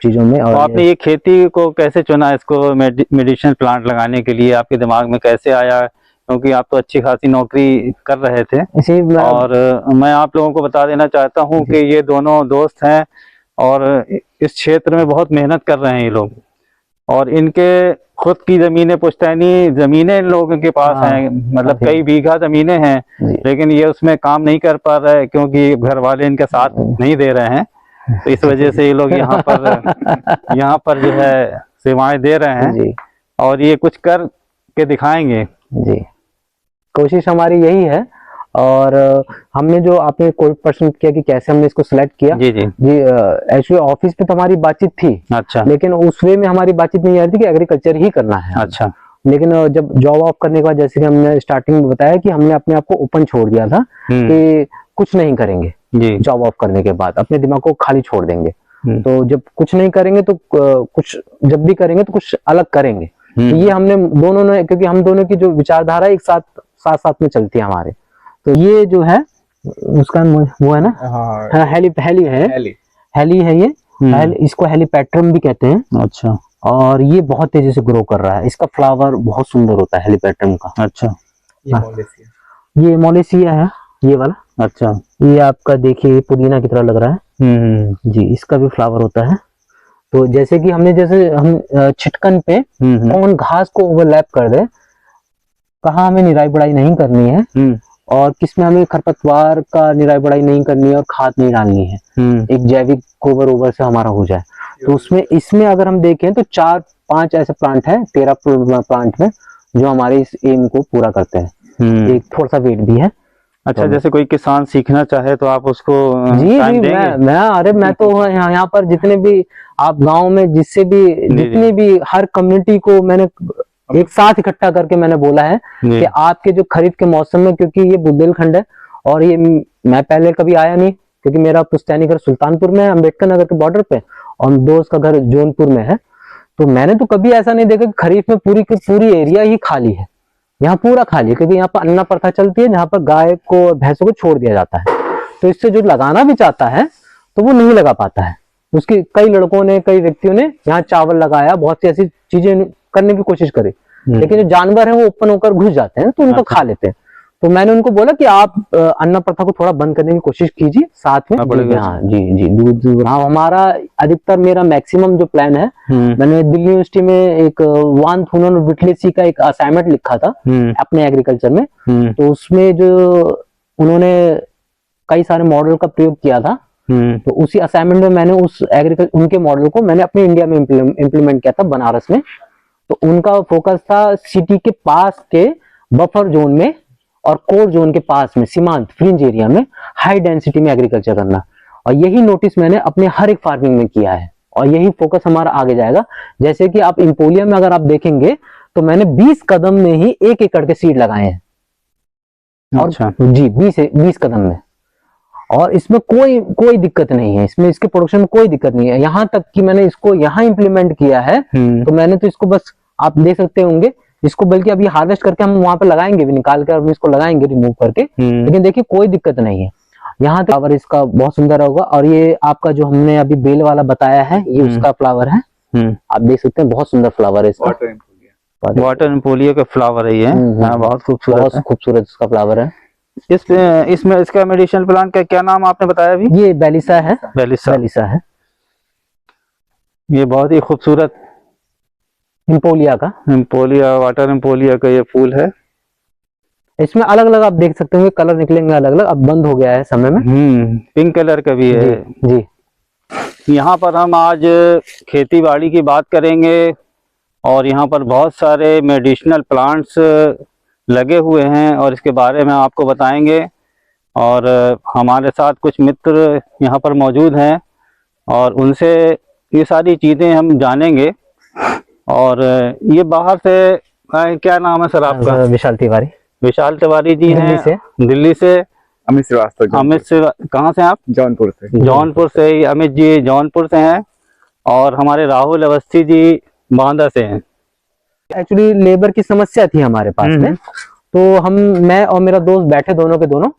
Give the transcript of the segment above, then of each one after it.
चीजों में। और तो आपने ये खेती को कैसे चुना, इसको मेडिसिनल प्लांट लगाने के लिए आपके दिमाग में कैसे आया? क्योंकि आप तो अच्छी खासी नौकरी कर रहे थे। इसी और मैं आप लोगों को बता देना चाहता हूँ कि ये दोनों दोस्त हैं और इस क्षेत्र में बहुत मेहनत कर रहे हैं ये लोग, और इनके खुद की जमीनें, पुश्तैनी जमीनें इन लोगों के पास हैं, मतलब कई बीघा जमीनें हैं, लेकिन ये उसमें काम नहीं कर पा रहे हैं क्योंकि घर वाले इनका साथ नहीं दे रहे हैं। तो इस वजह से ये लोग यहाँ पर जो है सेवाएं दे रहे हैं, और ये कुछ कर के दिखाएंगे जी। कोशिश हमारी यही है। और हमने जो आपने कोई प्रश्न किया कि कैसे हमने इसको सिलेक्ट किया, जी जी जी एक्चुअली ऑफिस पे तो हमारी बातचीत थी। अच्छा। लेकिन उस वे में हमारी बातचीत नहीं आ रही थी कि एग्रीकल्चर ही करना है। अच्छा। लेकिन जब जॉब ऑफ करने के बाद, जैसे कि हमने स्टार्टिंग में बताया कि हमने अपने आप को ओपन छोड़ दिया था कि कुछ नहीं करेंगे। जॉब ऑफ करने के बाद अपने दिमाग को खाली छोड़ देंगे। तो जब कुछ नहीं करेंगे तो कुछ, जब भी करेंगे तो कुछ अलग करेंगे। तो ये हमने दोनों ने, क्योंकि हम दोनों की जो विचारधारा एक साथ साथ में चलती है हमारे। तो ये जो है उसका वो है ना, हाँ, हेली है ये। इसको हेलीपैट्रम भी कहते हैं। अच्छा। और ये बहुत तेजी से ग्रो कर रहा है। इसका फ्लावर बहुत सुंदर होता है हेलीपैट्रम का। अच्छा। ये मोलेसिया है, ये वाला। अच्छा। ये आपका देखिए पुदीना की तरह लग रहा है। जी, इसका भी फ्लावर होता है। तो जैसे कि जैसे हम छिटकन पे कौन घास को ओवरलैप कर दे, कहाँ हमें निराई बुड़ाई नहीं करनी है, और किसमें हमें खरपतवार का निराई बुड़ाई नहीं करनी है और खाद नहीं डालनी है, एक जैविक गोबर ओबर से हमारा हो जाए। तो उसमें इसमें अगर हम देखें तो 4-5 ऐसे प्लांट है 13 प्लांट में जो हमारे इस एम को पूरा करते हैं। एक थोड़ा सा वेट भी है। अच्छा, जैसे कोई किसान सीखना चाहे तो आप उसको टाइम देंगे? मैं तो यहाँ पर जितने भी आप गांव में जितने भी हर कम्युनिटी को मैंने एक साथ इकट्ठा करके मैंने बोला है कि आपके जो खरीफ के मौसम में, क्योंकि ये बुंदेलखंड है और ये मैं पहले कभी आया नहीं, क्योंकि मेरा पुश्तैनी घर सुल्तानपुर में है, अम्बेडकर नगर के बॉर्डर पे, और दोस्त का घर जौनपुर में है। तो मैंने तो कभी ऐसा नहीं देखा कि खरीफ में पूरी की पूरी एरिया ही खाली है। यहाँ पूरा खाली है, क्योंकि यहाँ पर अन्ना प्रथा चलती है जहाँ पर गाय को, भैंसों को छोड़ दिया जाता है। तो इससे जो लगाना भी चाहता है तो वो नहीं लगा पाता है। उसकी कई लड़कों ने, कई व्यक्तियों ने यहाँ चावल लगाया, बहुत सी ऐसी चीजें करने की कोशिश करी, लेकिन जो जानवर है वो ओपन होकर घुस जाते हैं तो उनको खा लेते हैं। तो मैंने उनको बोला कि आप अन्ना प्रथा को थोड़ा बंद करने की कोशिश कीजिए साथ में। हाँ जी, दूध। हाँ, हमारा अधिकतर, मेरा मैक्सिमम जो प्लान है, मैंने दिल्ली यूनिवर्सिटी में एक वान थूनन विटलेसी का एक असाइनमेंट लिखा था अपने एग्रीकल्चर में। तो उसमें जो उन्होंने कई सारे मॉडल का प्रयोग किया था, तो उसी असाइनमेंट में मैंने उनके मॉडल को मैंने अपने इंडिया में इम्प्लीमेंट किया था, बनारस में। तो उनका फोकस था सिटी के पास के बफर जोन में और कोर जोन के पास में, सीमांत फ्रिंज एरिया में हाई डेंसिटी में एग्रीकल्चर करना। और यही नोटिस मैंने अपने हर एक फार्मिंग में किया है, और यही फोकस हमारा आगे जाएगा। जैसे कि आप इंपोलिया में अगर आप देखेंगे तो मैंने 20 कदम में ही 1 एकड़ के सीड लगाए हैं। अच्छा। जी, 20 कदम में, और इसमें कोई दिक्कत नहीं है। इसमें इसके प्रोडक्शन में कोई दिक्कत नहीं है। यहाँ तक कि मैंने इसको यहाँ इम्प्लीमेंट किया है, तो मैंने तो इसको, बस आप देख सकते होंगे इसको, बल्कि अभी हार्वेस्ट करके हम वहां पे लगाएंगे भी, निकाल कर इसको लगाएंगे रिमूव करके। लेकिन देखिए कोई दिक्कत नहीं है। यहाँ तक फ्लावर इसका बहुत सुंदर होगा। और ये आपका जो हमने अभी बेल वाला बताया है, ये उसका फ्लावर है। आप देख सकते हैं बहुत सुंदर फ्लावर है इसका। वाटर एम्पोलिया का फ्लावर है ये। बहुत खूबसूरत इसका फ्लावर है। इसमें इसका मेडिसिनल प्लांट का क्या नाम आपने बताया अभी? ये बेलिसा है। बेलिसा है। ये बहुत ही खूबसूरत एम्पोलिया वाटर एम्पोलिया का ये फूल है। इसमें अलग अलग आप देख सकते होंगे कलर निकलेंगे अलग अलग। अब बंद हो गया है समय में। पिंक कलर का भी है जी। यहाँ पर हम आज खेती बाड़ी की बात करेंगे, और यहाँ पर बहुत सारे मेडिसिनल प्लांट्स लगे हुए हैं और इसके बारे में आपको बताएंगे। और हमारे साथ कुछ मित्र यहाँ पर मौजूद हैं और उनसे ये सारी चीज़ें हम जानेंगे। और ये बाहर से, क्या नाम है सर आपका? विशाल तिवारी जी हैं दिल्ली से। अमित श्रीवास्तव। कहाँ से आप? जौनपुर से ही अमित जी जौनपुर से हैं, और हमारे राहुल अवस्थी जी बांदा से हैं। एक्चुअली लेबर की समस्या थी हमारे पास में, तो मैं और मेरा दोस्त बैठे दोनों के दोनों,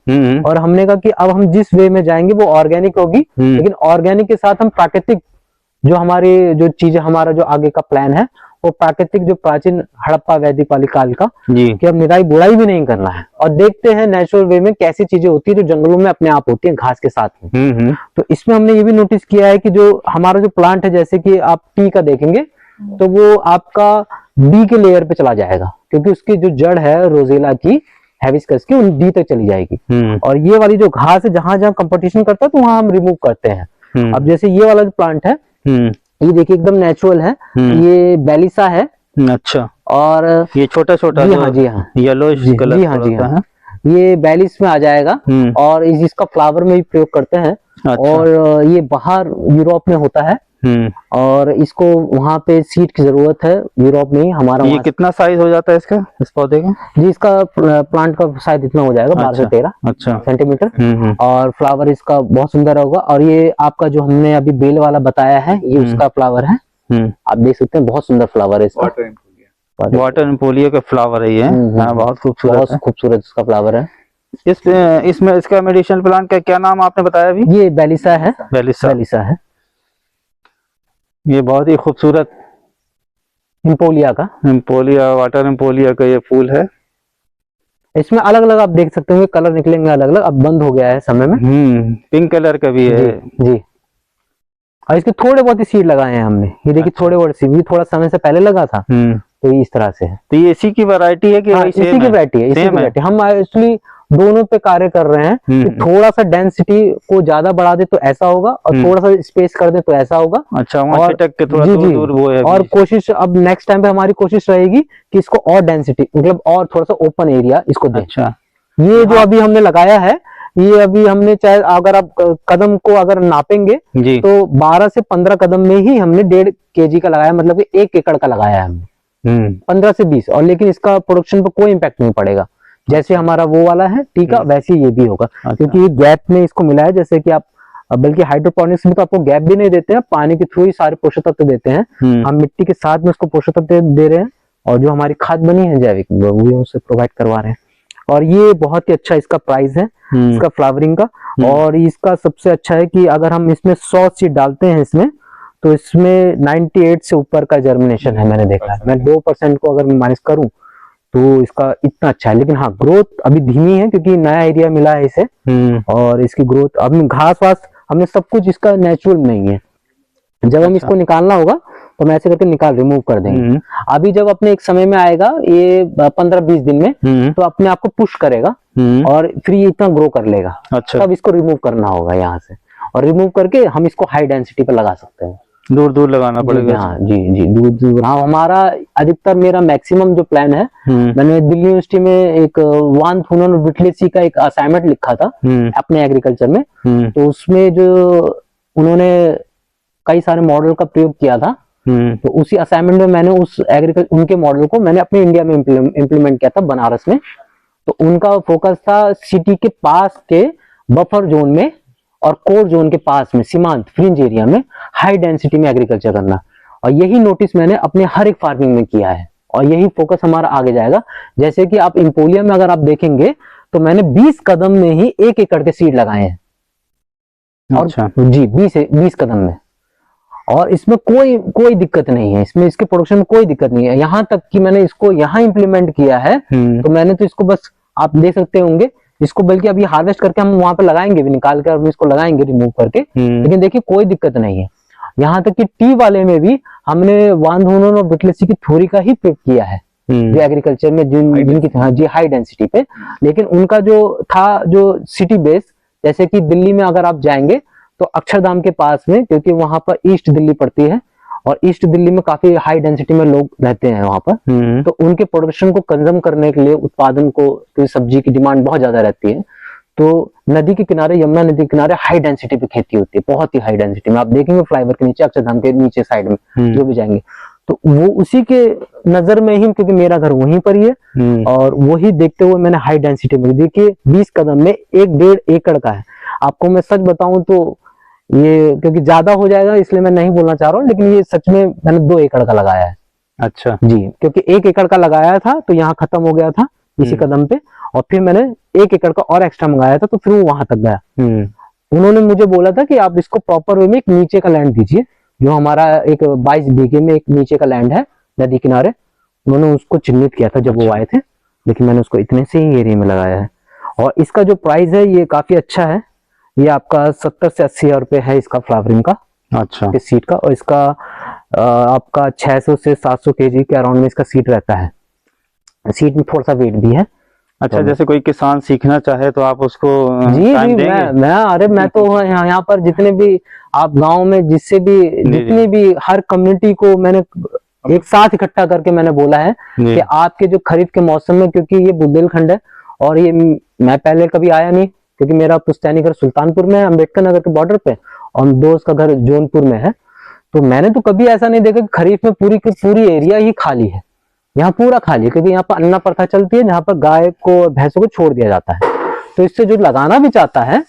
और हमने कहा कि अब हम जिस वे में जाएंगे वो ऑर्गेनिक होगी, लेकिन ऑर्गेनिक के साथ हम प्राकृतिक जो हमारी जो चीजें, हमारा जो आगे का प्लान है वो प्राकृतिक जो प्राचीन हड़प्पा वैदिक वाली काल का, जी कि अब निराई बुराई भी नहीं करना है और देखते हैं नेचुरल वे में कैसी चीजें होती है जो जंगलों में अपने आप होती है घास के साथ में। तो इसमें हमने ये भी नोटिस किया है कि जो हमारा जो प्लांट है, जैसे कि आप टी का देखेंगे तो वो आपका डी के लेयर पे चला जाएगा, क्योंकि उसकी जो जड़ है रोजेला की, हैबिस्कस की, उन डी तक चली जाएगी। और ये वाली जो घास है जहां जहां कंपटीशन करता है तो वहां हम रिमूव करते हैं। अब जैसे ये वाला जो प्लांट है, ये देखिए एकदम नेचुरल है, ये बेलिसा है। अच्छा, और ये छोटा छोटा जी हाँ, जी हाँ, येलोइश कलर जी हाँ, जी होता हाँ, है। ये बेलिस में आ जाएगा और इसका फ्लावर में भी प्रयोग करते हैं। अच्छा। और ये बाहर यूरोप में होता है और इसको वहां पे सीड की जरूरत है, यूरोप में ही। हमारा ये कितना साइज हो जाता है इसका, इस पौधे का? जी, इसका प्लांट का शायद इतना हो जाएगा, 12 से 13 सेंटीमीटर। और फ्लावर इसका बहुत सुंदर होगा। और ये आपका जो हमने अभी बेल वाला बताया है, ये उसका फ्लावर है। आप देख सकते हैं बहुत सुंदर फ्लावर है इसका, वाटर एम्पोलिया का फ्लावर है ये। बहुत खूबसूरत, बहुत खूबसूरत इसका फ्लावर है। इसमें इसका मेडिसिनल प्लांट का क्या नाम आपने बताया अभी? ये बेलिसा है, बेलिसा है। ये बहुत ही खूबसूरत एम्पोलिया का, वाटर एम्पोलिया का ये फूल है। इसमें अलग अलग आप देख सकते होंगे कलर निकलेंगे अलग अलग, अब बंद हो गया है समय में। पिंक कलर का भी है जी। और इसके थोड़े बहुत ही सीड लगाए हैं हमने, ये देखिए। थोड़े बहुत सीड, थोड़ा समय से पहले लगा था, तो इस तरह से है। तो ये इसी की वैरायटी है कि इसी की वैरायटी है, इसी की वैरायटी। हम एक्चुअली दोनों पे कार्य कर रहे हैं कि थोड़ा सा डेंसिटी को ज्यादा बढ़ा दे तो ऐसा होगा, और थोड़ा सा स्पेस कर दे तो ऐसा होगा। अच्छा, वहाँ छिटक के थोड़ा दूर वो है। और कोशिश अब नेक्स्ट टाइम पे हमारी कोशिश रहेगी कि इसको और डेंसिटी, मतलब और थोड़ा सा ओपन एरिया इसको दे। अच्छा, ये जो अभी हमने लगाया है, ये अभी हमने, चाहे अगर आप कदम को अगर नापेंगे तो 12 से 15 कदम में ही हमने 1.5 kg का लगाया, मतलब कि 1 एकड़ का लगाया है हमने। 15 से 20, और लेकिन इसका प्रोडक्शन पर कोई इम्पैक्ट नहीं पड़ेगा। जैसे हमारा वो वाला है टी का, वैसे ये भी होगा। क्योंकि ये गैप में इसको मिला है, जैसे कि आप, बल्कि हाइड्रोपोनिक्स में तो आपको गैप भी नहीं देते हैं, पानी के थ्रू ही सारे पोषक तत्व देते हैं। हम मिट्टी के साथ में उसको पोषक तत्व दे रहे हैं, और जो हमारी खाद बनी है जैविक, वो उसे प्रोवाइड करवा रहे हैं। और ये बहुत ही अच्छा इसका प्राइस है, इसका फ्लावरिंग का। और इसका सबसे अच्छा है कि अगर हम इसमें 100 सीड डालते हैं इसमें, तो इसमें 98 से ऊपर का जर्मिनेशन है, मैंने देखा है। मैं 2% को अगर माइनस करूं तो इसका इतना अच्छा है। लेकिन हाँ, ग्रोथ अभी धीमी है क्योंकि नया एरिया मिला है इसे, और इसकी ग्रोथ अब घास वास हमने सब कुछ इसका नेचुरल नहीं है। जब हम इसको निकालना होगा तो मैं ऐसे करके रिमूव कर देंगे। अभी जब अपने एक समय में आएगा ये 15-20 दिन में, तो अपने आप को पुश करेगा और फिर ये इतना ग्रो कर लेगा। अच्छा, तब इसको रिमूव करना होगा यहाँ से, और रिमूव करके हम इसको हाई डेंसिटी पे लगा सकते हैं। दूर दूर लगाना पड़ेगा। हाँ जी, दूर दूर। हाँ, हमारा अधिकतर, मेरा मैक्सिमम जो प्लान है, मैंने दिल्ली यूनिवर्सिटी में एक वान थूनन और विटलेसी का एक असाइनमेंट लिखा था अपने एग्रीकल्चर में। तो उसमें जो उन्होंने कई सारे मॉडल का प्रयोग किया था, तो उसी असाइनमेंट में मैंने उनके मॉडल को मैंने अपने इंडिया में इम्प्लीमेंट किया था, बनारस में। तो उनका फोकस था सिटी के पास के बफर जोन में और कोर जोन के पास में, सीमांत फ्रिंज एरिया में हाई डेंसिटी में एग्रीकल्चर करना। और यही नोटिस मैंने अपने हर एक फार्मिंग में किया है, और यही फोकस हमारा आगे जाएगा। जैसे कि आप एम्पोलिया में अगर आप देखेंगे तो मैंने 20 कदम में ही 1 एकड़ के सीड लगाए हैं। अच्छा। और जी, 20 कदम में, और इसमें कोई दिक्कत नहीं है, इसमें इसके प्रोडक्शन में कोई दिक्कत नहीं है। यहाँ तक कि मैंने इसको यहाँ इम्प्लीमेंट किया है, तो मैंने तो इसको बस, आप देख सकते होंगे इसको, बल्कि अभी हार्वेस्ट करके हम वहां पे लगाएंगे भी, निकाल के और इसको लगाएंगे रिमूव करके। लेकिन देखिए कोई दिक्कत नहीं है। यहाँ तक कि टी वाले में भी हमने वान थूनन और विटलेसी की थ्योरी का ही प्रयोग किया है, जो एग्रीकल्चर में जिनकी जी हाई डेंसिटी पे। लेकिन उनका जो था, जो सिटी बेस, जैसे कि दिल्ली में अगर आप जाएंगे तो अक्षरधाम के पास में, क्योंकि वहां पर ईस्ट दिल्ली पड़ती है, और ईस्ट दिल्ली में काफी हाई डेंसिटी में लोग रहते हैं वहां पर, तो उनके प्रोडक्शन को कंज्यूम करने के लिए, उत्पादन को, तो सब्जी की डिमांड बहुत ज्यादा रहती है। तो नदी के किनारे, यमुना नदी के किनारे हाई डेंसिटी पे खेती होती है, बहुत ही हाई डेंसिटी में। आप देखेंगे फ्लाईओवर के नीचे, अक्षरधाम के नीचे साइड में जो भी जाएंगे, तो वो उसी के नजर में ही, क्योंकि मेरा घर वहीं पर ही है, और वही देखते हुए मैंने हाई डेंसिटी में, देखिए 20 कदम में 1-1.5 एकड़ का है। आपको मैं सच बताऊं तो ये, क्योंकि ज्यादा हो जाएगा इसलिए मैं नहीं बोलना चाह रहा हूँ, लेकिन ये सच में मैंने 2 एकड़ का लगाया है। अच्छा जी, क्योंकि 1 एकड़ का लगाया था तो यहाँ खत्म हो गया था इसी कदम पे, और फिर मैंने 1 एकड़ का और एक्स्ट्रा मंगाया था, तो फिर वो वहां तक गया। उन्होंने मुझे बोला था कि आप इसको प्रॉपर वे में एक नीचे का लैंड दीजिए, जो हमारा एक 22 बीघे में एक नीचे का लैंड है नदी किनारे, उन्होंने उसको चिन्हित किया था जब वो आए थे, लेकिन मैंने उसको इतने से ही एरिया में लगाया है। और इसका जो प्राइस है ये काफी अच्छा है, ये आपका 70 से 80 हजार रुपये है इसका फ्लावरिंग का, अच्छा, इस सीट का। और इसका आपका 600 से 700 केजी के अराउंड में इसका सीट रहता है, सीट में थोड़ा सा वेट भी है। अच्छा। जैसे कोई किसान सीखना चाहे तो आप उसको जी टाइम जी, देंगे? अरे मैं तो यहाँ पर जितने भी आप गांव में जिससे भी जितनी भी हर कम्युनिटी को मैंने एक साथ इकट्ठा करके मैंने बोला है कि आपके जो खरीफ के मौसम में, क्योंकि ये बुंदेलखंड है और ये मैं पहले कभी आया नहीं, क्योंकि मेरा पुश्तैनी घर सुल्तानपुर में है, अम्बेडकर नगर के बॉर्डर पे, और दोस्त का घर जौनपुर में है। तो मैंने तो कभी ऐसा नहीं देखा कि खरीफ में पूरी की पूरी एरिया ही खाली है। यहाँ पूरा खाली है, क्योंकि यहाँ पर अन्ना प्रथा चलती है, जहाँ पर गाय को भैंसों को छोड़ दिया जाता है। तो इससे जो लगाना भी चाहता है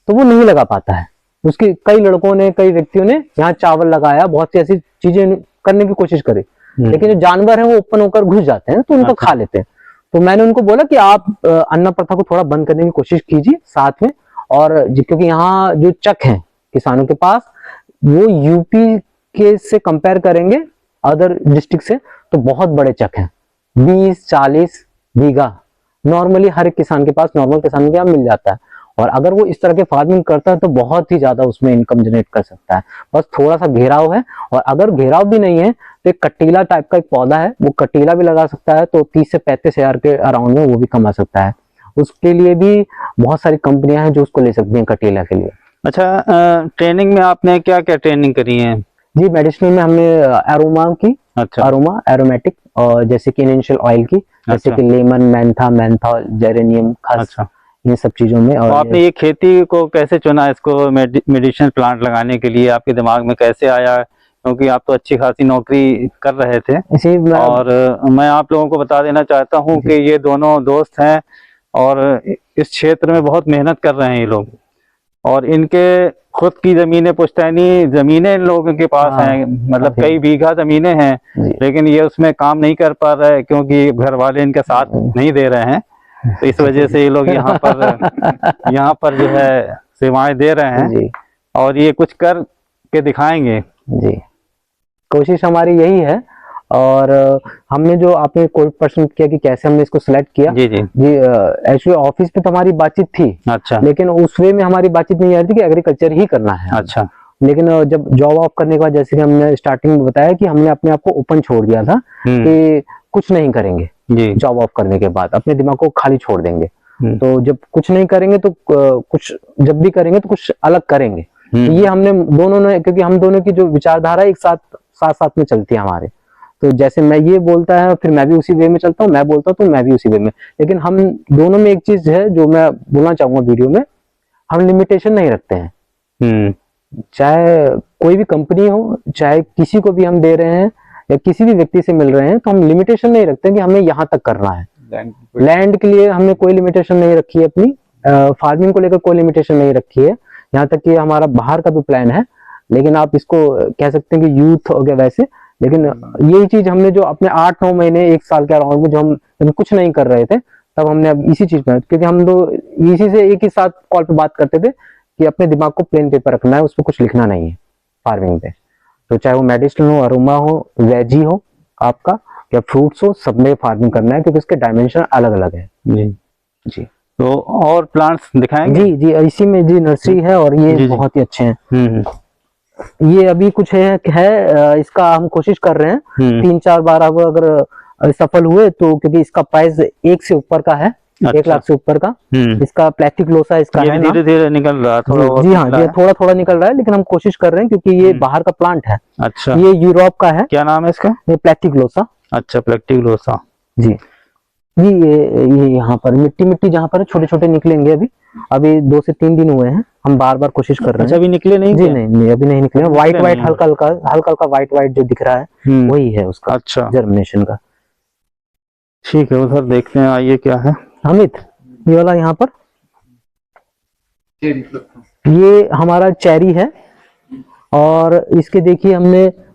तो वो नहीं लगा पाता है। उसके कई लड़कों ने, कई व्यक्तियों ने यहाँ चावल लगाया, बहुत सी ऐसी चीजें करने की कोशिश करी, लेकिन जो जानवर है वो ओपन होकर घुस जाते हैं तो उनको खा लेते हैं। तो मैंने उनको बोला कि आप अन्ना प्रथा को थोड़ा बंद करने की कोशिश कीजिए साथ में। और क्योंकि यहाँ जो चक है किसानों के पास, वो यूपी के से कंपेयर करेंगे अदर डिस्ट्रिक्ट से तो बहुत बड़े चक हैं, 20-40 बीघा नॉर्मली हर एक किसान के पास, नॉर्मल किसान के यहाँ मिल जाता है। और अगर वो इस तरह के फार्मिंग करता है तो बहुत ही ज्यादा उसमें इनकम जनरेट कर सकता है। बस थोड़ा सा घेराव है, और अगर घेराव भी नहीं है तो एक कटीला टाइप का एक पौधा है, वो कटीला भी लगा सकता है, तो 30 से 35 हजार के अराउंड में वो भी कमा सकता है। उसके लिए भी बहुत सारी कंपनियां हैं जो उसको ले सकती हैं कटीला के लिए। अच्छा, ट्रेनिंग में आपने क्या क्या ट्रेनिंग करी है? जी, मेडिसिनल में हमने एरोमा की, अच्छा, अरोमा एरोमेटिक, और जैसे कि इनिशियल ऑयल की, जैसे कि लेमन, मेंथा, मेंथॉल, जेरेनियम, खस, अच्छा, इन सब चीजों में। और तो आपने ये खेती को कैसे चुना, इसको मेडिसिनल प्लांट लगाने के लिए आपके दिमाग में कैसे आया? क्योंकि आप तो अच्छी खासी नौकरी कर रहे थे। इसी और मैं आप लोगों को बता देना चाहता हूं कि ये दोनों दोस्त हैं और इस क्षेत्र में बहुत मेहनत कर रहे हैं ये लोग, और इनके खुद की जमीनें, पुश्तैनी जमीनें इन लोगों के पास हैं, मतलब कई बीघा जमीनें हैं, लेकिन ये उसमें काम नहीं कर पा रहे क्योंकि घर वाले इनका साथ नहीं दे रहे हैं। तो इस वजह से ये लोग यहाँ पर जो है सेवाएं दे रहे हैं, और ये कुछ कर के दिखाएंगे। जी, कोशिश हमारी यही है। और हमने जो आपने क्वेश्चन किया कि कैसे हमने इसको सिलेक्ट किया, जी जी जी, एक्चुअली ऑफिस पे तो हमारी बातचीत थी, अच्छा, लेकिन उस वे में हमारी बातचीत नहीं आ रही थी कि एग्रीकल्चर ही करना है। अच्छा, लेकिन जब जॉब ऑफ करने के बाद, जैसे कि हमने स्टार्टिंग में बताया कि हमने अपने आप को ओपन छोड़ दिया था कि कुछ नहीं करेंगे, जॉब ऑफ करने के बाद अपने दिमाग को खाली छोड़ देंगे। तो जब कुछ नहीं करेंगे तो कुछ, जब भी करेंगे तो कुछ अलग करेंगे। तो ये हमने दोनों ने, क्योंकि हम दोनों की जो विचारधारा एक साथ साथ में चलती है हमारे, तो जैसे मैं ये बोलता है फिर मैं भी उसी वे में चलता हूँ, मैं बोलता हूँ तो मैं भी उसी वे में। लेकिन हम दोनों में एक चीज है जो मैं बोलना चाहूंगा वीडियो में, हम लिमिटेशन नहीं रखते हैं। चाहे कोई भी कंपनी हो, चाहे किसी को भी हम दे रहे हैं या किसी भी व्यक्ति से मिल रहे हैं, तो हम लिमिटेशन नहीं रखते कि हमें यहाँ तक करना है। लैंड के लिए हमने कोई लिमिटेशन नहीं रखी है अपनी, फार्मिंग को लेकर कोई लिमिटेशन नहीं रखी है, यहाँ तक कि हमारा बाहर का भी प्लान है। लेकिन आप इसको कह सकते हैं कि यूथ हो गया वैसे, लेकिन यही चीज हमने जो अपने 8-9 महीने 1 साल के अराउंड में जो हम कुछ नहीं कर रहे थे, तब हमने अब इसी चीज में, क्योंकि हम लोग इसी से एक ही साथ कॉल पे बात करते थे कि अपने दिमाग को प्लेन पेपर रखना है, उस पर कुछ लिखना नहीं है फार्मिंग पे। तो चाहे वो मेडिसिन हो, अरोमा हो, वेजी हो आपका, या फ्रूट्स हो, सब में फार्मिंग करना है, क्योंकि उसके डायमेंशन अलग अलग है। जी, तो और प्लांट्स दिखाएंगे? जी जी, इसी में जी नर्सरी है, और ये बहुत ही अच्छे हैं। ये अभी कुछ है, इसका हम कोशिश कर रहे हैं 3-4 बार अब अगर सफल हुए तो, क्योंकि इसका प्राइस 1 से ऊपर का है, 1 लाख से ऊपर का। इसका प्लास्टिक लोसा इसका है, धीरे धीरे निकल रहा है, जी हाँ, ये थोड़ा थोड़ा निकल रहा है, लेकिन हम कोशिश कर रहे हैं क्योंकि ये बाहर का प्लांट है। अच्छा, ये यूरोप का है। क्या नाम है इसका? ये प्लास्टिक लोसा। अच्छा, प्लास्टिक लोसा। जी जी, ये यहाँ पर मिट्टी जहाँ पर छोटे छोटे निकलेंगे। अभी 2 से 3 दिन हुए हैं, हम बार बार कोशिश कर रहे हैं। अभी निकले नहीं? जी नहीं, अभी नहीं निकले। व्हाइट हल्का हल्का व्हाइट जो दिख रहा है वही है उसका। अच्छा, जर्मिनेशन का। ठीक है, उधर देखते हैं, आइए क्या है। अमित, ये वाला यहाँ पर ये हमारा चेरी है, और इसके देखिए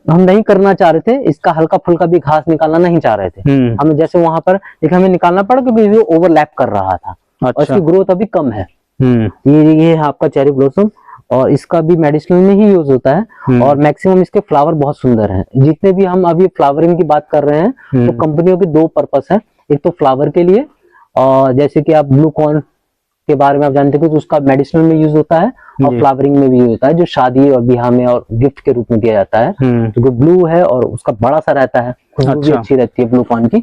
हम नहीं करना चाह रहे थे, इसका हल्का फुल्का भी घास निकालना नहीं चाह रहे थे हमें। जैसे वहां पर एक हमें निकालना पड़ा क्योंकि ओवरलैप कर रहा था। और इसकी ग्रोथ अभी कम है। ये है आपका चेरी ब्लॉसम, और इसका भी मेडिसिनल में ही यूज होता है। और मैक्सिमम इसके फ्लावर बहुत सुंदर हैं। जितने भी हम अभी फ्लावरिंग की बात कर रहे हैं तो कंपनियों के दो पर्पस है, एक तो फ्लावर के लिए, और जैसे कि आप ब्लू कॉर्न के बारे में आप जानते हो तो उसका मेडिसिनल में यूज होता है और फ्लावरिंग में भी यूज होता है, जो शादी और ब्याह में और गिफ्ट के रूप में दिया जाता है। तो ब्लू है और उसका बड़ा सा रहता है, खुशबू भी अच्छी रहती है ब्लू कॉर्न की।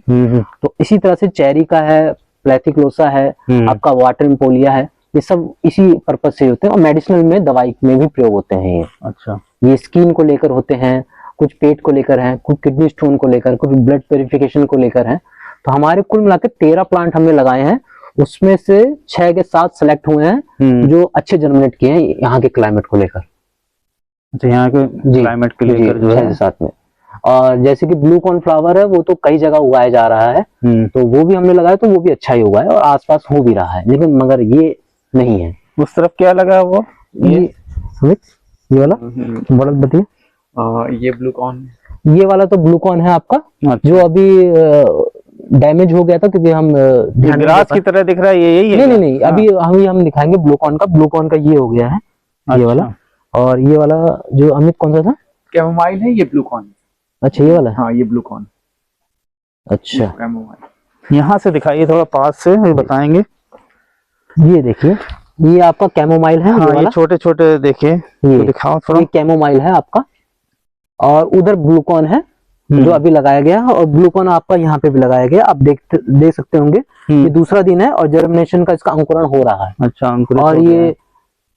तो इसी तरह से चेरी का है, प्लेथिक्लोसा है, आपका वाटर इम्पोलिया है, ये सब इसी पर्पज से होते हैं और मेडिसिनल में दवाई में भी प्रयोग होते हैं ये। अच्छा, ये स्किन को लेकर होते हैं, कुछ पेट को लेकर है, कुछ किडनी स्टोन को लेकर, कुछ ब्लड प्यूरिफिकेशन को लेकर है। तो हमारे कुल मिलाकर 13 प्लांट हमने लगाए हैं, उसमें से 6 के 7 सेलेक्ट हुए हैं जो अच्छे जर्मिनेट किए हैं यहाँ के क्लाइमेट को लेकर। अच्छा, यहाँ के क्लाइमेट के लेकर जो है साथ में। और जैसे कि ब्लू कॉर्नफ्लावर है वो तो कई जगह उगाया जा रहा है, तो वो भी हमने लगाया, तो वो भी अच्छा ही उगा है और आसपास हो भी रहा है, लेकिन मगर ये नहीं है। उस तरफ क्या लगा वो ये वाला बड़ा बताइए। ये ब्लू कॉर्न, ये वाला तो ब्लू कॉर्न है आपका। अच्छा। जो अभी डैमेज हो गया था क्योंकि हम ग्रास की तरह दिख रहा है, ये यही है? नहीं, अभी हम दिखाएंगे ब्लू कॉर्न का ये हो गया है। ये वाला, और ये वाला जो अमित कौन सा था? कैमोमाइल है, ये ब्लू कॉर्न। अच्छा, ये वाला? हाँ, ये ब्लू कॉर्न। अच्छा, कैमोमाइल। यहाँ से दिखाइए थोड़ा पास से, बताएंगे। ये देखिए, ये आपका कैमोमाइल है। हाँ, ये छोटे छोटे देखिए, ये दिखाओ थोड़ा। ये कैमोमाइल है आपका, और उधर ब्लू कॉर्न है जो अभी लगाया गया है, और ब्लू कॉर्न आपका यहाँ पे भी लगाया गया। आप देख सकते होंगे, ये दूसरा दिन है और जर्मिनेशन का इसका अंकुरण हो रहा है। अच्छा, अंकुरित और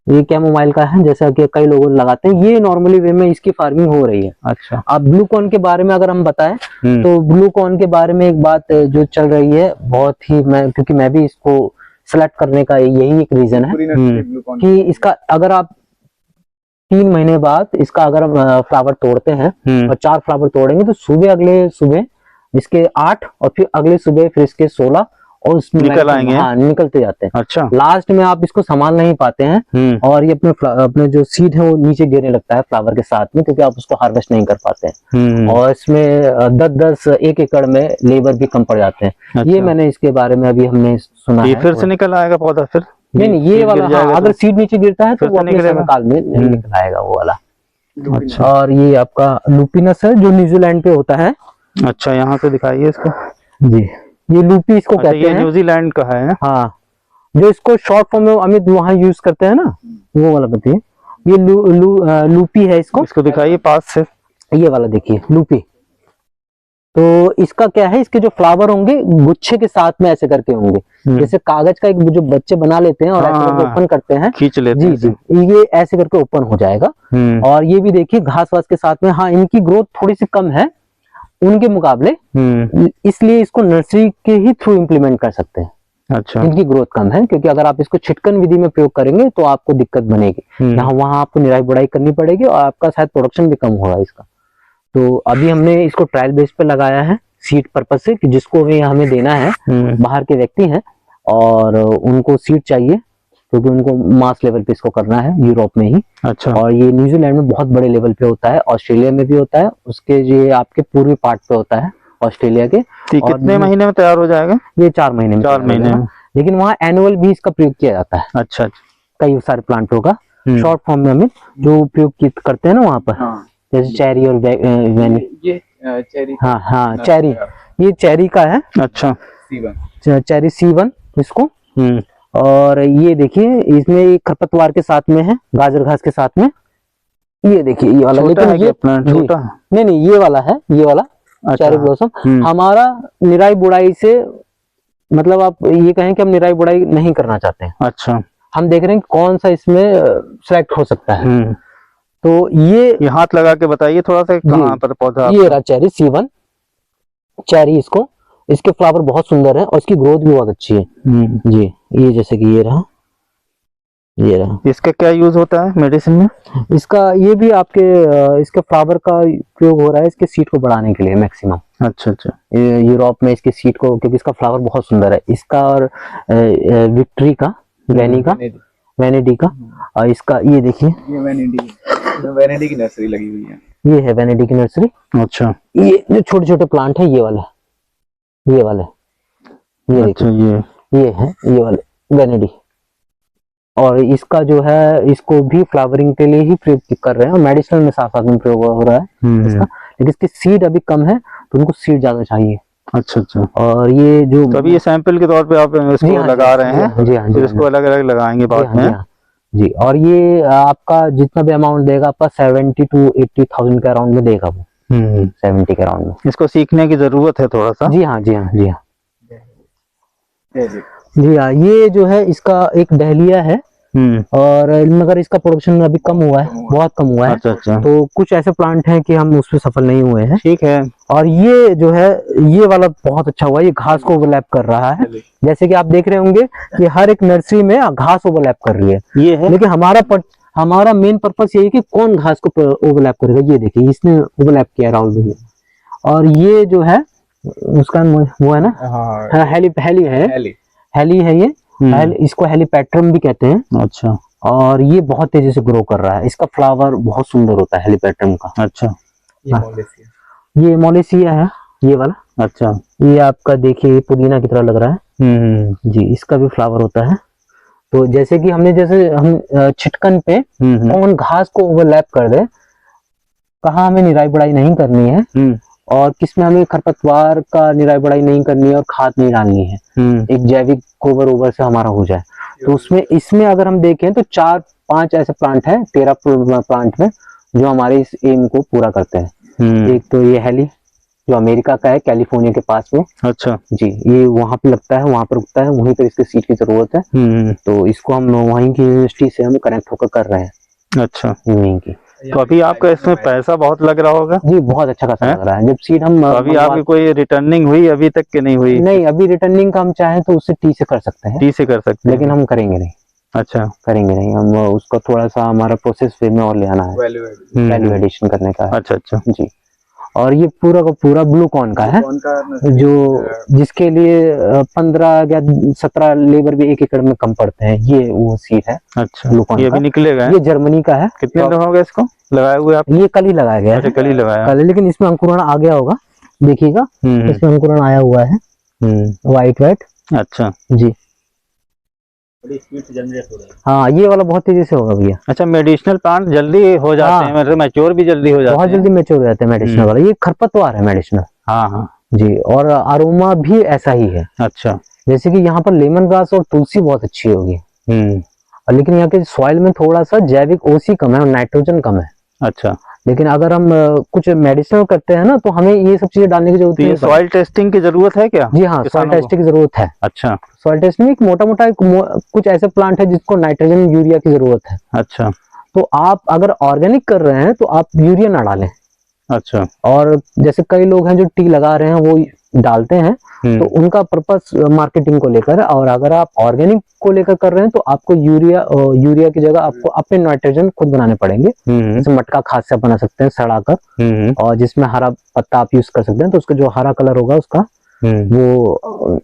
ये कैमोमाइल का है, जैसा कि कई लोग लगाते हैं। ये नॉर्मली वे में इसकी फार्मिंग हो रही है। अच्छा, अब ब्लू कॉर्न के बारे में अगर हम बताएं तो ब्लू कॉर्न के बारे में एक बात जो चल रही है बहुत ही, क्योंकि मैं भी इसको सेलेक्ट करने का यही एक रीजन है कि इसका अगर आप 3 महीने बाद इसका अगर फ्लावर तोड़ते हैं और 4 फ्लावर तोड़ेंगे तो अगले सुबह इसके 8 और फिर अगले सुबह फिर इसके 16 और उसमें निकल आएंगे। हाँ, निकलते जाते हैं। अच्छा, लास्ट में आप इसको संभाल नहीं पाते हैं और ये अपने जो सीड है वो नीचे गिरने लगता है फ्लावर के साथ में, क्योंकि आप उसको हार्वेस्ट नहीं कर पाते हैं। और इसमें 10-10 1 एकड़ में लेबर भी कम पड़ जाते हैं। अच्छा। ये मैंने इसके बारे में अभी हमने सुना है। फिर से निकल आएगा पौधा फिर? नहीं, ये वाला हाँ, अगर सीड नीचे गिरता है तो वो अपने समय काल में निकल आएगा वो वाला। अच्छा। और ये आपका लुपिनस है जो न्यूजीलैंड पे होता है। अच्छा, यहाँ पे दिखाइए इसको जी। ये लूपी इसको कहते हैं। न्यूजीलैंड का है। हाँ, जो इसको शॉर्ट फॉर्म में अमित वहाँ यूज करते हैं ना, वो वाला बताइए। ये लूपी है। इसको दिखाइए पास से। ये वाला देखिए, लूपी। तो इसका क्या है, इसके जो फ्लावर होंगे गुच्छे के साथ में ऐसे करके होंगे, जैसे कागज का एक जो बच्चे बना लेते हैं और ऐसे करके ओपन करते हैं, खींच लेते हैं। जी, ये ऐसे करके ओपन हो जाएगा। और ये भी देखिए घास वास के साथ में। हाँ, इनकी ग्रोथ थोड़ी सी कम है उनके मुकाबले, इसलिए इसको नर्सरी के ही थ्रू इम्प्लीमेंट कर सकते हैं। अच्छा, इनकी ग्रोथ कम है क्योंकि अगर आप इसको छिटकन विधि में प्रयोग करेंगे तो आपको दिक्कत बनेगी। यहाँ वहां आपको निराई बुड़ाई करनी पड़ेगी और आपका शायद प्रोडक्शन भी कम होगा इसका। तो अभी हमने इसको ट्रायल बेस पे लगाया है सीड पर्पज से, कि जिसको भी हमें देना है, बाहर के व्यक्ति हैं और उनको सीड चाहिए क्योंकि उनको मास लेवल पे इसको करना है यूरोप में ही। अच्छा। और ये न्यूजीलैंड में बहुत बड़े लेवल पे होता है, ऑस्ट्रेलिया में भी होता है, उसके ये आपके पूर्वी पार्ट पे होता है ऑस्ट्रेलिया के। और कितने महीने में तैयार हो जाएगा? ये 4 महीने में। 4 महीने में, लेकिन वहाँ एनुअल भी इसका प्रयोग किया जाता है। अच्छा, कई सारे प्लांटों का शॉर्ट फॉर्म में हमें जो उपयोग करते हैं ना वहाँ पर, जैसे चेरी और ये चेरी। हाँ, चेरी। ये चेरी का है। अच्छा, चेरी C1 इसको। और ये देखिए इसमें खरपतवार के साथ में है, गाजर घास के साथ में। ये देखिए ये वाला, लेकिन ये प्लांट छोटा है। नहीं, ये वाला है, ये वाला चेरी ब्लॉसम। हमारा निराई बुड़ाई से मतलब आप ये कहें कि हम निराई बुड़ाई नहीं करना चाहते हैं। अच्छा, हम देख रहे हैं कौन सा इसमें सेलेक्ट हो सकता है। तो ये हाथ लगा के बताइए थोड़ा सा कहाँ पर पौधा। ये रहा चेरी C1 चेरी। इसके फ्लावर बहुत सुंदर है और इसकी ग्रोथ भी बहुत अच्छी है जी। ये जैसे कि ये रहा। इसका क्या यूज होता है मेडिसिन में? इसका ये भी आपके इसके फ्लावर का प्रयोग हो रहा है इसके सीड को बढ़ाने के लिए मैक्सिमम। अच्छा, यूरोप में इसके सीड को, क्योंकि इसका फ्लावर बहुत सुंदर है इसका। और विक्ट्री का, वैनिटी का। और इसका ये देखिए, ये वैनिटी की नर्सरी लगी हुई है। ये है वैनिटी की नर्सरी। अच्छा, ये जो छोटे छोटे प्लांट है ये वाला ये अच्छा, ये है ये वाले वैनिटी। और इसका जो है इसको भी फ्लावरिंग के लिए ही प्रयोग कर रहे हैं और मेडिसिनल में साथ साथ में प्रयोग हो रहा है इसका, लेकिन इसकी सीड अभी कम है तो उनको सीड ज्यादा चाहिए। अच्छा अच्छा। और ये जो तो अभी ये सैंपल के तौर पे आप जी इसको हाँ, लगा रहे हैं, जी हाँ, फिर इसको अलग अलग लगाएंगे बाद में। जी, और ये आपका जितना भी अमाउंट देगा आपका 70 to 80,000 के अराउंड में देगा वो। 70 के अराउंड में। इसको सीखने की जरूरत है थोड़ा सा। जी हाँ जी हाँ जी हाँ जी जी। जी हाँ। ये जो है इसका एक डहलिया है और मगर इसका प्रोडक्शन अभी कम हुआ है, बहुत कम हुआ है। अच्छा अच्छा। तो कुछ ऐसे प्लांट हैं कि हम उसमें सफल नहीं हुए हैं। ठीक है। और ये जो है ये वाला बहुत अच्छा हुआ, ये घास को ओवरलैप कर रहा है। जैसे कि आप देख रहे होंगे कि हर एक नर्सरी में घास ओवरलैप कर रही है, ये है। लेकिन हमारा मेन पर्पस यही कि कौन घास को ओवरलैप करेगा। ये देखिए इसने ओवरलैप किया राहुल भैया। और ये जो है उसका वो है ना, हाँ, हेली है ये। इसको हेलीपैट्रम भी कहते हैं। अच्छा। और ये बहुत तेजी से ग्रो कर रहा है, इसका फ्लावर बहुत सुंदर होता है हेलीपैट्रम का। अच्छा। ये मोलेसिया है ये वाला। अच्छा। ये आपका देखिए ये पुदीना की तरह लग रहा है। जी, इसका भी फ्लावर होता है। तो जैसे कि हम छिटकन पे कौन घास को ओवरलैप कर दे, कहाँ हमें निराई बुड़ाई नहीं करनी है और किसमें हमें खरपतवार का निराई बुड़ाई नहीं करनी है और खाद नहीं डालनी है, एक जैविक गोबर ओबर से हमारा हो जाए। तो इसमें अगर हम देखें तो 4-5 ऐसे प्लांट हैं 13 प्लांट में जो हमारे इस एम को पूरा करते हैं। एक तो ये हेली जो अमेरिका का है, कैलिफोर्निया के पास में। अच्छा जी, ये वहां पे लगता है, वहां पर उगता है, वहीं पर इसके सीड की जरूरत है। तो इसको हम वहीं की यूनिवर्सिटी से हम कनेक्ट होकर कर रहे हैं। अच्छा, वहीं की। तो अभी आपका इसमें पैसा बहुत लग रहा होगा? जी, बहुत अच्छा खासा लग रहा है। जब सीड हम तो अभी आपकी कोई रिटर्निंग हुई अभी तक के नहीं हुई? नहीं, अभी रिटर्निंग का हम चाहें तो उससे 30 से कर सकते हैं। 30 से कर सकते हैं, लेकिन हम करेंगे नहीं। अच्छा, करेंगे नहीं हम, उसका थोड़ा सा हमारा प्रोसेस वे में और ले आना है, वैल्यू एडिशन करने का है। अच्छा अच्छा जी। और ये पूरा का पूरा ब्लू कॉर्न का है, जो जिसके लिए 15 या 17 लेबर भी 1 एकड़ में कम पड़ते हैं, ये वो सीड है। अच्छा, ये अभी निकलेगा? ये जर्मनी का है। कितने दिन हो गए इसको लगाए हुए आप? ये कल ही लगाया गया है। कल ही लगाया कल, लेकिन इसमें अंकुरण आ गया होगा, देखिएगा इसमें अंकुरण आया हुआ है, व्हाइट। अच्छा जी, हाँ, ये वाला बहुत तेजी से होगा भैया। अच्छा, मेडिसिनल प्लांट जल्दी हो जाते हैं, मतलब मैच्योर भी जल्दी हो जाते हैं? बहुत जल्दी मैच्योर हो जाते हैं मेडिसिनल वाला। ये खरपतवार है मेडिसिनल। हाँ हाँ जी, और अरोमा भी ऐसा ही है। अच्छा, जैसे कि यहाँ पर लेमन ग्रास और तुलसी बहुत अच्छी होगी, लेकिन यहाँ के सॉइल में थोड़ा सा जैविक ओसी कम है और नाइट्रोजन कम है। अच्छा, लेकिन अगर हम कुछ मेडिसिनल करते हैं ना तो हमें ये सब चीजें डालने की जरूरत नहीं है। सॉइल टेस्टिंग की जरूरत है क्या? जी हाँ, सॉइल टेस्टिंग की जरूरत है। अच्छा, सॉइल टेस्टिंग एक मोटा कुछ ऐसे प्लांट है जिसको नाइट्रोजन यूरिया की जरूरत है। अच्छा, तो आप अगर ऑर्गेनिक कर रहे हैं तो आप यूरिया ना डालें। अच्छा, और जैसे कई लोग हैं जो टी लगा रहे हैं वो डालते हैं, तो उनका पर्पस मार्केटिंग को लेकर। और अगर आप ऑर्गेनिक को लेकर कर रहे हैं तो आपको यूरिया की जगह आपको अपने नाइट्रोजन खुद बनाने पड़ेंगे। जैसे मटका खाद से बना सकते हैं सड़ाकर, और जिसमें हरा पत्ता आप यूज कर सकते हैं, तो उसका जो हरा कलर होगा उसका वो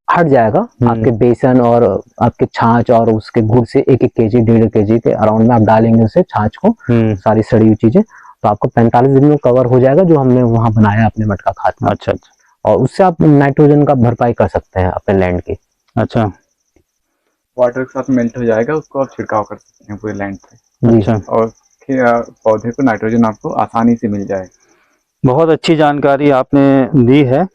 हट जाएगा आपके बेसन और आपके छाछ और उसके गुड़ से 1-1 केजी 1.5 केजी के अराउंड में आप डालेंगे उसे छाछ को, सारी सड़ी हुई चीजें, तो आपको 45 दिन में कवर हो जाएगा जो हमने वहां बनाया अपने मटका खाद में। अच्छा अच्छा, और उससे आप नाइट्रोजन का भरपाई कर सकते हैं अपने लैंड की। अच्छा, वाटर के साथ मेल्ट हो जाएगा, उसको आप छिड़काव कर सकते हैं पूरे लैंड पे। अच्छा, और फिर पौधे को नाइट्रोजन आपको आसानी से मिल जाएगा। बहुत अच्छी जानकारी आपने दी है।